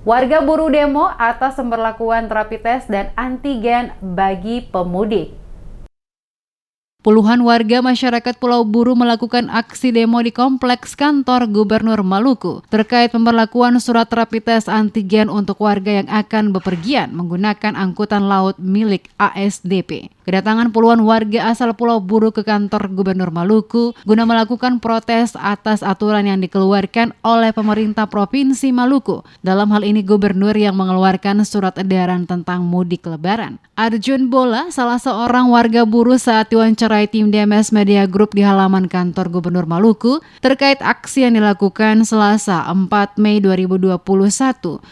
Warga buruh demo atas pemberlakuan rapid test dan antigen bagi pemudik. Puluhan warga masyarakat Pulau Buru melakukan aksi demo di kompleks kantor Gubernur Maluku terkait pemberlakuan surat rapid test antigen untuk warga yang akan bepergian menggunakan angkutan laut milik ASDP. Kedatangan puluhan warga asal Pulau Buru ke kantor Gubernur Maluku guna melakukan protes atas aturan yang dikeluarkan oleh pemerintah Provinsi Maluku. Dalam hal ini gubernur yang mengeluarkan surat edaran tentang mudik lebaran. Arjun Bola, salah seorang warga buruh saat diwawancarai tim DMS Media Group di halaman kantor Gubernur Maluku terkait aksi yang dilakukan Selasa 4 Mei 2021,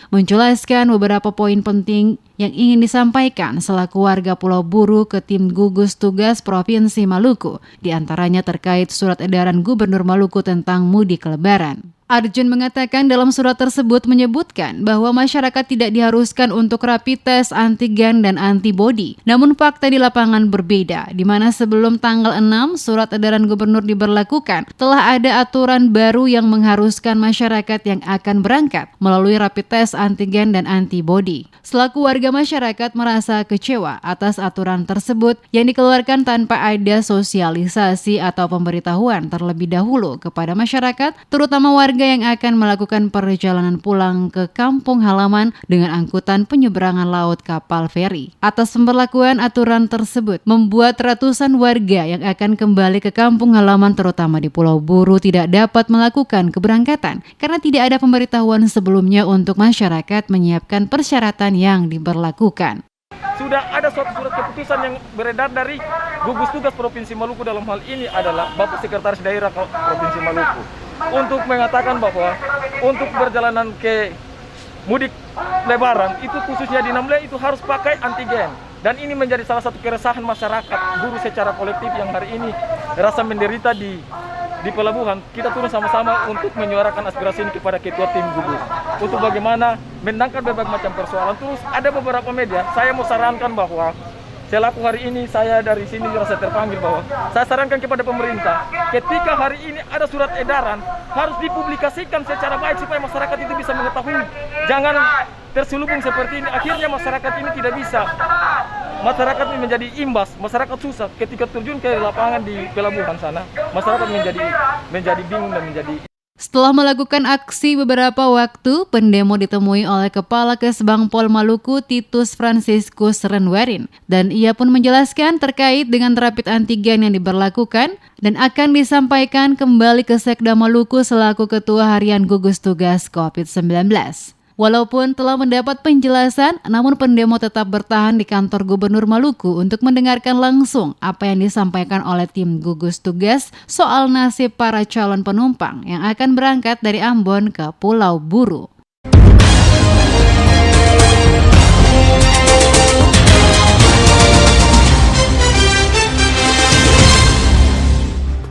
menjelaskan beberapa poin penting yang ingin disampaikan selaku warga Pulau Buru ke tim gugus tugas Provinsi Maluku, diantaranya terkait surat edaran Gubernur Maluku tentang mudik lebaran. Arjun mengatakan dalam surat tersebut menyebutkan bahwa masyarakat tidak diharuskan untuk rapid test antigen dan antibodi. Namun fakta di lapangan berbeda, di mana sebelum tanggal 6 surat edaran gubernur diberlakukan, telah ada aturan baru yang mengharuskan masyarakat yang akan berangkat melalui rapid test antigen dan antibodi. Selaku warga masyarakat merasa kecewa atas aturan tersebut yang dikeluarkan tanpa ada sosialisasi atau pemberitahuan terlebih dahulu kepada masyarakat, terutama warga yang akan melakukan perjalanan pulang ke kampung halaman dengan angkutan penyeberangan laut kapal feri. Atas pemberlakuan aturan tersebut membuat ratusan warga yang akan kembali ke kampung halaman terutama di Pulau Buru tidak dapat melakukan keberangkatan karena tidak ada pemberitahuan sebelumnya untuk masyarakat menyiapkan persyaratan yang diberlakukan. Sudah ada suatu surat keputusan yang beredar dari gugus tugas Provinsi Maluku, dalam hal ini adalah Bapak Sekretaris Daerah Provinsi Maluku, untuk mengatakan bahwa untuk perjalanan ke mudik lebaran itu khususnya di Namble itu harus pakai antigen. Dan ini menjadi salah satu keresahan masyarakat buruh secara kolektif yang hari ini rasa menderita di pelabuhan. Kita turun sama-sama untuk menyuarakan aspirasi ini kepada ketua tim gugus untuk bagaimana menangkap berbagai macam persoalan. Terus ada beberapa media, saya mau sarankan bahwa selaku hari ini saya dari sini merasa terpanggil bahwa saya sarankan kepada pemerintah, ketika hari ini ada surat edaran harus dipublikasikan secara baik supaya masyarakat itu bisa mengetahui. Jangan terselubung seperti ini, akhirnya masyarakat ini tidak bisa. Masyarakat ini menjadi imbas, masyarakat susah ketika terjun ke lapangan di pelabuhan sana. Masyarakat menjadi bingung dan menjadi. Setelah melakukan aksi beberapa waktu, pendemo ditemui oleh Kepala Kesbang Pol Maluku Titus Franciscus Renwerin, dan ia pun menjelaskan terkait dengan rapid antigen yang diberlakukan dan akan disampaikan kembali ke Sekda Maluku selaku Ketua Harian Gugus Tugas COVID-19. Walaupun telah mendapat penjelasan, namun pendemo tetap bertahan di kantor Gubernur Maluku untuk mendengarkan langsung apa yang disampaikan oleh tim gugus tugas soal nasib para calon penumpang yang akan berangkat dari Ambon ke Pulau Buru.